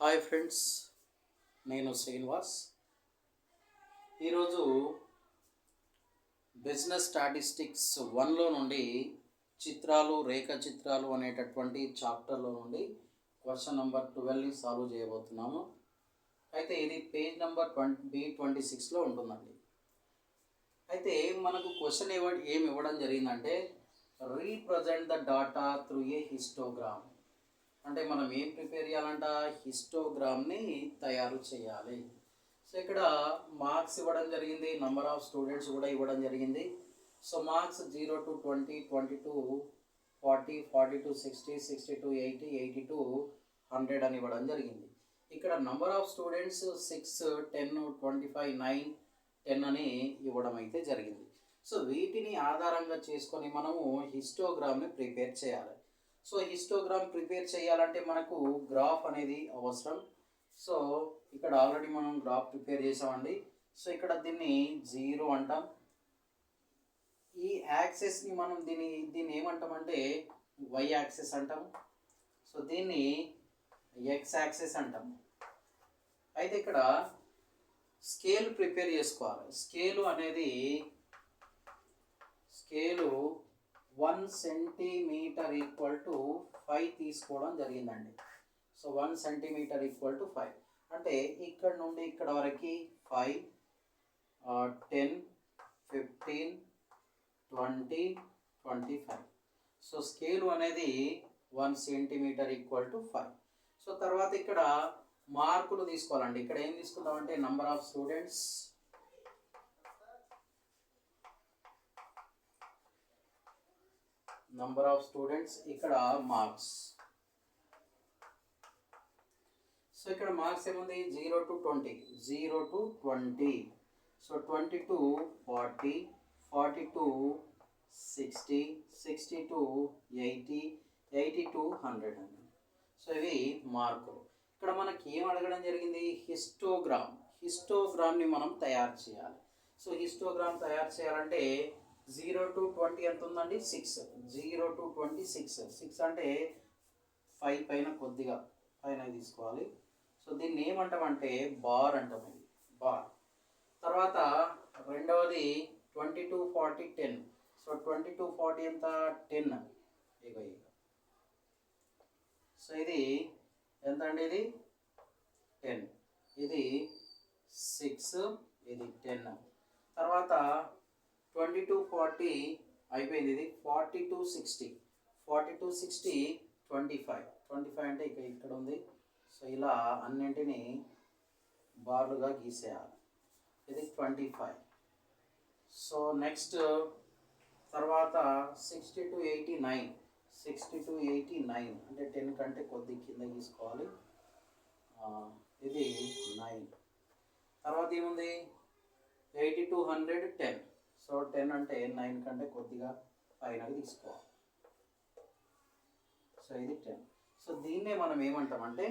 Hi friends, నేను శ్రీనివాస్. ఈరోజు business statistics 1లో నుండి చిత్రాలు రేఖ చిత్రాలు అనేటటువంటి చాప్టర్లో నుండి క్వశ్చన్ నెంబర్ 12ని సాల్వ్ చేయబోతున్నాము. అయితే ఇది పేజ్ నెంబర్ B26లో ఉంటుందండి. అయితే మనకు క్వశ్చన్ ఏమి ఇవ్వడం జరిగిందంటే, represent the data through a histogram. అంటే మనం ఏం ప్రిపేర్ చేయాలంట, హిస్టోగ్రామ్ని తయారు చేయాలి. సో ఇక్కడ మార్క్స్ ఇవ్వడం జరిగింది, నంబర్ ఆఫ్ స్టూడెంట్స్ కూడా ఇవ్వడం జరిగింది. So marks 0 to 20, 20 to 40, 40 to 60, 60 to 80, 80 to 100 అని ఇవ్వడం జరిగింది. ఇక్కడ నంబర్ ఆఫ్ స్టూడెంట్స్ 6, 10, 25, 9, 10 అని ఇవ్వడం అయితే జరిగింది. సో వీటిని ఆధారంగా చేసుకొని మనము హిస్టోగ్రామ్ని ప్రిపేర్ చేయాలి. సో హిస్టోగ్రామ్ ప్రిపేర్ చేయాలంటే మనకు గ్రాఫ్ అనేది అవసరం. సో ఇక్కడ ఆల్రెడీ మనం గ్రాఫ్ ప్రిపేర్ చేసామండి. సో ఇక్కడ దీన్ని 0 అంటాం. ఈ యాక్సెస్ని మనం దీన్ని ఏమంటామంటే వై యాక్సెస్ అంటాం. సో దీన్ని ఎక్స్ యాక్సెస్ అంటాం. అయితే ఇక్కడ స్కేల్ ప్రిపేర్ చేసుకోవాలి. స్కేలు 1 సెంటీమీటర్ ఈక్వల్ టు 5 తీసుకోవడం జరిగిందండి. సో 1 సెంటీమీటర్ ఈక్వల్ టు 5 అంటే ఇక్కడ నుండి ఇక్కడ వరకు 5, 10, 15, 20, 25. సో స్కేలు అనేది 1 సెంటీమీటర్ ఈక్వల్ టు 5. సో తర్వాత ఇక్కడ మార్కులు తీసుకోవాలండి. ఇక్కడ ఏం తీసుకుందామంటే నంబర్ ఆఫ్ స్టూడెంట్స్, ఇక్కడ మార్క్స్. సో ఇక్కడ మార్క్స్ ఏముంది, 0 to 20, 0 to 20. So 20 to 40, 40 to 60, 60 to 80, 80 to 100 అండి. సో ఇవి మార్కులు. ఇక్కడ మనకి ఏం అడగడం జరిగింది, హిస్టోగ్రామ్ని మనం తయారు చేయాలి. సో హిస్టోగ్రామ్ తయారు చేయాలంటే 0 to 20 ఎంత ఉందండి, 6. 0 to 20 6 అంటే 5 పైన కొద్దిగా పైన తీసుకోవాలి. సో దీన్ని ఏమంటామంటే బార్ అంటాం, ఇది బార్. తర్వాత రెండవది 20 to 40 10. సో 20 to 40 ఎంత, 10. ఇక సో ఇది ఎంత అండి, ఇది 10, ఇది 6, ఇది 10. తర్వాత 20 to 40 అయిపోయింది, ఇది 40 to 60, 40 to 60 25 అంటే ఇక్కడ ఉంది. సో ఇలా అన్నింటినీ బార్లుగా గీసేయాలి. ఇది 25. సో నెక్స్ట్ తర్వాత 60 to 89, 60 to 89 అంటే 10 కంటే కొద్ది కింద గీసుకోవాలి. ఇది 9. తర్వాత ఏముంది, 80 to 100 10. సో 10 అంటే 9 కంటే కొద్దిగా పైన తీసుకోవాలి. సో ఇది 10. సో దీన్నే మనం ఏమంటామంటే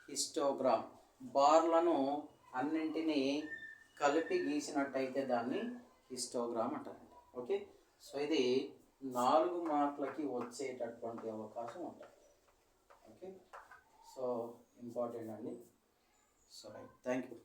హిస్టోగ్రామ్. బార్లను అన్నింటినీ కలిపి గీసినట్టయితే దాన్ని హిస్టోగ్రామ్ అంటారండి. ఓకే, సో ఇది 4 మార్కులకి వచ్చేటటువంటి అవకాశం ఉంటుంది. ఓకే, సో ఇంపార్టెంట్ అండి. So right, thank you.